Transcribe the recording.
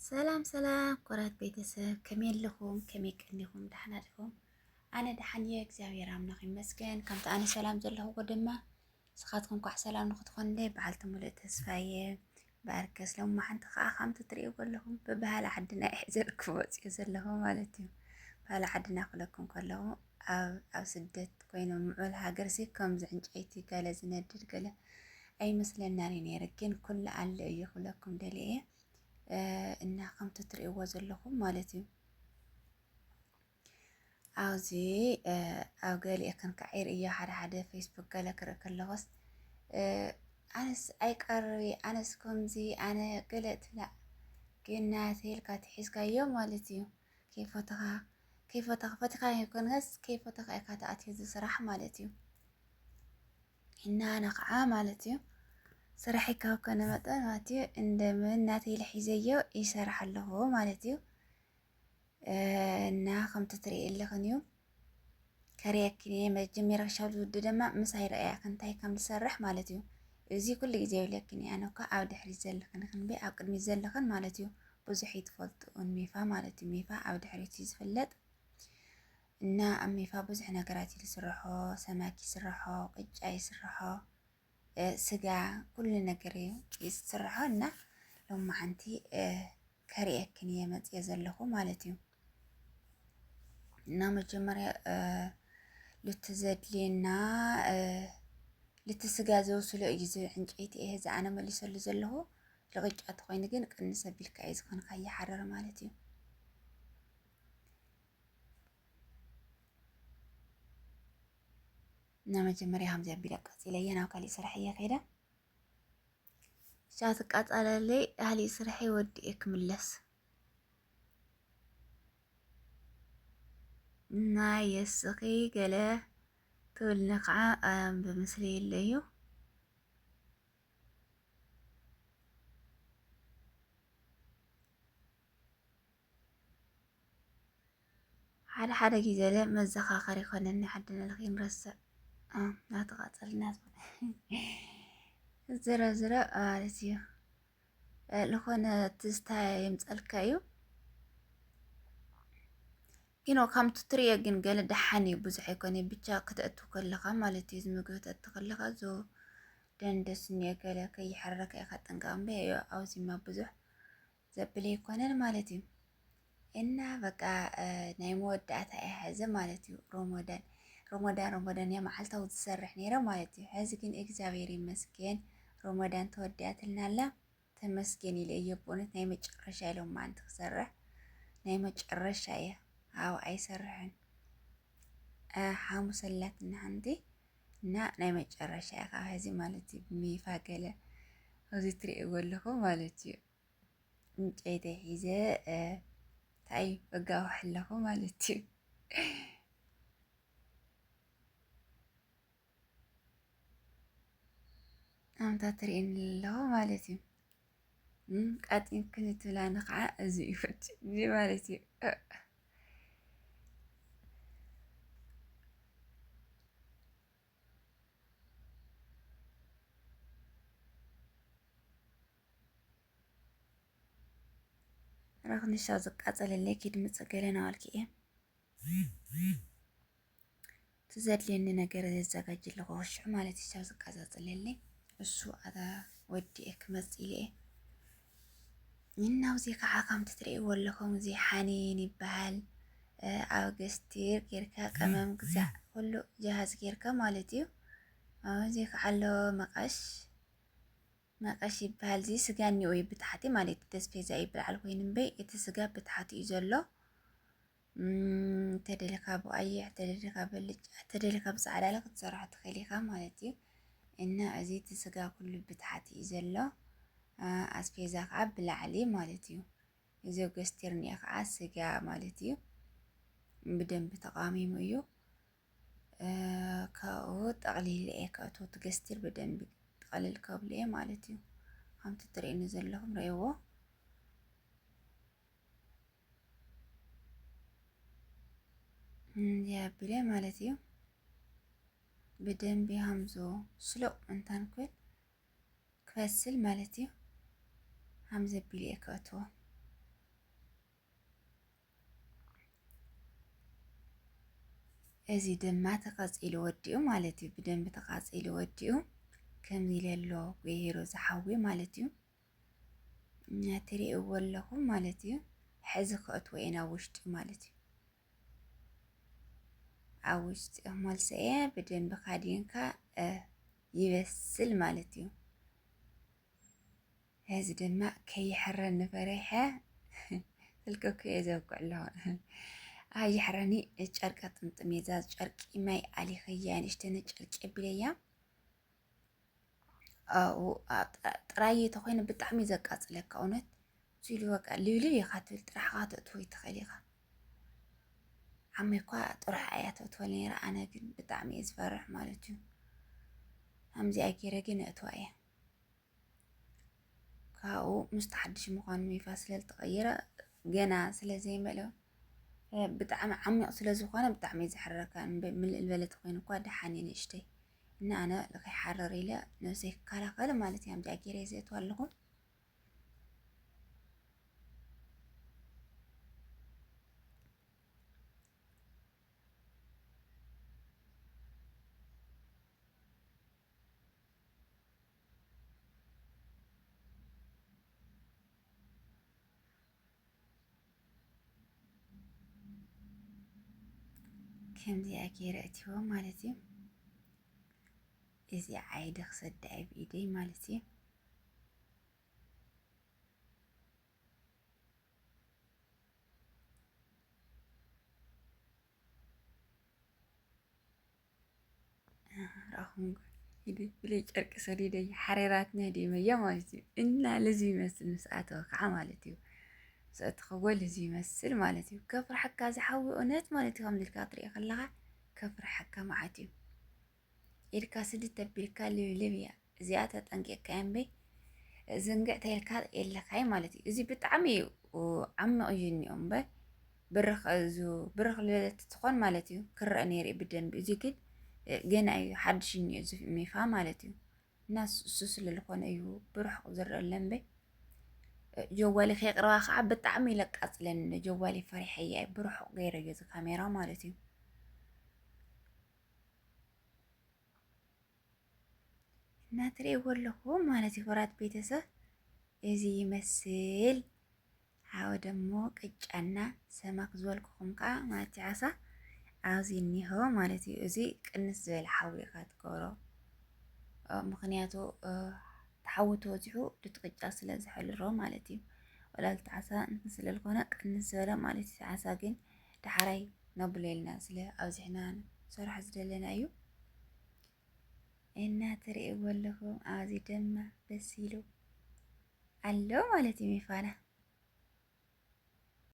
سلام سلام كرات بيتسب كمين لكم كمين كنكم دحنا لكم أنا دحني إكزابير عمناخي مسكن كمت أنا سلام زله قدما سخاتكم كح سلام نخطفن لي بعلت ملء تسفاية باركس لو ما حنت خمت تريق لهم ببهلا حدنا إحزركم يزلهم مالتي بهلا حدنا خلكم كلهم أو سدت كوينو معولها قرسي كم زعنج أيتي قال زندد قال أي مثل الناري نيركين كل على يخلكم دليه إنها قمت تريوا زلهم مالتي عاوزي أو قالي أكن كعير إياه حدا فيسبوك قال كرك اللغس أنس أيقري أنس كمزي أنا قلت لا كنا ثيل كاتحيس كيوم مالتي كيف فتخا يكون هس كيف تخا كاتأتي صراحة مالتي إن أنا قاع مالتي صراحة كان متى مالتي عندما ناتي الحزية يشرح له مالتي إنها خمت تري اللي خنيو كريكني مجميرة شاب وددما مساير أي كنتاي كم تسرح مالتيو زي كل جزء لكني أنا كأعود حريزل خن بي أقد ميزل خن مالتيو بزحيت فلت ميفا مالتي ميفا عود حريتيز فلت إن ميفا بزح نقراتي لسرحو سماكي سرحو قجاي سرحو سجع كل نقري يسرحو إن لما عنتي كريكني يمت يزلخو مالتيو እና መጀመሪያ ልትዘድሊና ልትስጋዘው ስለ እዩ ዕንጨይቲ ይሄ ዝኣነ መሊሰሉ ዘለኹ ልቕጫት ኮይኑ ግን ቅንሰ ቢልካ እዩ ዝኾንካ ይሓረር ማለት እዩ እና መጀመሪያ ከምዚ ኣቢለ ቀፂለየ ናብ ካሊእ ስራሕ እየ ከይደ ሻት ቃፃለለይ ካሊእ ስራሕ ወዲኤ ክምለስ እና የስኺ ገለ ትብልኒ ከዓ ብምስሊ የለዩ ሓደ ግዜ ለ መዘኻኸሪ ይኮነኒ ሓድነ ልኺ ንረስዕ ናተቓፀልና ዝረዝረ ማለት እዩ ልኾነ ትዝታ የምፀልካ እዩ ግን ከምቲ ትሪኦ ግን ገለ ደሓን እዩ ብዙሕ ኣይኮነ ብቻ ክትእቱ ከለኻ ማለት እዩ ዝምግቢ ክትእቱ ከለኻ ዞ ደንደስ እኒአ ገለ ከይሓረረካ ኢኻ ጥንቃቕ እምበይ ኣብዚማ ብዙሕ ዘብል ኣይኮነን ማለት እዩ እና በቃ ናይ መወዳእታ እየ ማለት እዩ ሮሞዳን እያ መዓልታዊ ዝሰርሕ ነይረ ማለት እዩ ሕዚ ግን እግዚኣብሔር ይመስገን ሮሞዳን ተወዲኣትልና ኣላ ተመስገን ኢለ እየ ብእውነት ናይ መጨረሻ ኢሎም ማዓንቲ ክሰርሕ ናይ መጨረሻ እየ أو أي سرحن حامسلات عندي نا نايم أتجرش يا أخي هذي مالتي ميفاقلة هذي تري أقول لكم مالتي أنت أيده إذا تاي بقى حلكم مالتي أم تترين له مالتي قد يمكن تلا نقع أزيفت دي مالتي رغم الشازق أصل اللي كده متسجلنا والكيه تزاد لي إننا نقرأ الزجاج اللي غوش مالتي الشازق أصل اللي السوء هذا ودي أكمل إليه إنه زي كعاكم تتري ولا كم زي حنين بهال أوغستير كيركا كمان جزء كله جهاز كيركا مالتيو زي كعلو مقاش يبهال زي سجاني وي بتحتي مالتي تسبي زي بالعلو وين بي يتسجى بتحتي يجلو تدلك أبو أي تدلك أبو سعر لك تصرح تخليها مالتيو إن أزيد تسجى كله بتحتي يجلو أسبيزاك عبل عليه مالتيو إذا قستيرني أقعد سجى مالتيو بدن بتقامي ميو كأو تقليل إيه كأو تقستير بدن بتقلل قبل إيه مالتيو هم تتري نزل لهم ريوه يا بلا مالتيو بدن بهمزو سلو انتان كل كفسل مالتيو همزة بلي كأتو እዚ ድማ ተቃፂሉ ወዲኡ ማለት እዩ። ብደንቢ ተቃፂሉ ወዲኡ ከምዚ ኢለ ኣሎ ገይሩ ዝሓዊ ማለት እዩ። ትሪእዎ ኣለኹም ማለት እዩ። ሕዚ ከእትዎ ኢና ውሽጢ ማለት እዩ። ኣብ ውሽጢ መልስአ ብደንቢ ካዲንካ ይበስል ማለት እዩ። እዚ ድማ ከይሕረኒ ፈሪሐ ስልክክ እየ ዘውቅዕ ኣለኹ ኣይሕረኒ ጨርቀ ጥምጥም እዛ ጨርቂ ማይ ኣሊኸያ ንእሽተን ጨርቂ ኣቢለያ ጥራይ ተኮይኑ ብጣዕሚ ዘቃፅለካ እውነት ሲሉ በቃ ልብልብ ኢኻ ትብል ጥራሕካ ተእትዎ ይትኽእል ኢኻ ዓመይ እኳ ጥራሕ እያ ተእትዎ ነይራ ኣነ ግን ብጣዕሚ እየ ዝፈርሕ ማለት እዩ ከምዚኣ ገይረ ግን እትዋ እየ ካብኡ ምስ ተሓድሽ ምዃኑ ይፋ ስለዝተቐየረ ገና ስለዘይመልኦ ብጣዕሚ ዓሚቕ ስለዝኾነ ብጣዕሚ ዝሕረካ ምልእል በለ ተኮይኑ እኳ ደሓን ንእሽተይ እና ኣነ ንከይሓረር ኢለ ነብሰይ ክከላኸል ማለት እዩ ከምዚኣ ገይረ ዘእትዋ ኣለኹ ከምዚኣ ገይረ እትዎ ማለት እዩ እዚ ዓይደ ክሰዳይ ብኢደይ ማለት እዩ رأهم يدي بلي ጨርቂ ሰዲደ ሓሬራት ነዲመያ ማለት እዩ እና ለዚ ይመስል ምስኣተ ከዓ ማለት እዩ ሰእትኸዎ ለዚ ይመስል ማለት እዩ ከፍርሐካ ዝሓዊ እውነት ማለት እዩ ከምዚ ኢልካ ክትሪኦ ከለኻ ከፍርሐካ ማለት እዩ ኢልካ ስድት ኣቢልካ ልብልብ እያ እዚኣ ተጠንቂቕካ እምበይ ዝንግዕ ተይልካ የለካይ ማለት እዩ እዚ ብጣዕሚ ዓሚቕ እዩ እኒኦ እምበር ብርኽ ዝበለት ትኾን ማለት እዩ ክረአ ነይሩ ብደንቢ እዚ ግን ገና እዩ ሓድሽ እኒኦ እዚ ሚፋ ማለት እዩ እና እሱ ስለዝኾነ እዩ ብርሑቕ ዝረአ ኣሎ እምበይ ጀዋሊ ከይቅረባ ከዓ ብጣዕሚ ይለቃፅለኒ ጀዋሊ ፈሪሐ እያ ብርሑቕ ገይረዮ እዚ ካሜራ ማለት እዩ እና ትሪእዎ ኣለኹም ማለት እዩ ክቡራት ቤተሰብ እዚ ይመስል ሓወ ደሞ ቅጫና ሰማክ ዝበልኩኹም ከዓ ማለት ዓሳ ኣብዚ እኒሆ ማለት እዩ እዚ ቅንስ ዝበለ ሓዊ ኢኻ ትገብሮ ምክንያቱ ተሓዊ ተወዚሑ ድቲ ቅጫ ስለ ዝሕልሮ ማለት እዩ ወላልቲ ዓሳ እንትን ስለ ዝኾነ ቅንስ ዝበለ ማለት እዩ ዓሳ ግን ዳሕራይ ነብለልና ስለ ኣብዚሕና ሰርሕ ዝደለና እዩ እና ትሪእዎ ኣለኹም ኣብዚ ድማ ደስ ኢሉ ኣሎ ማለት እዩ ሚፋና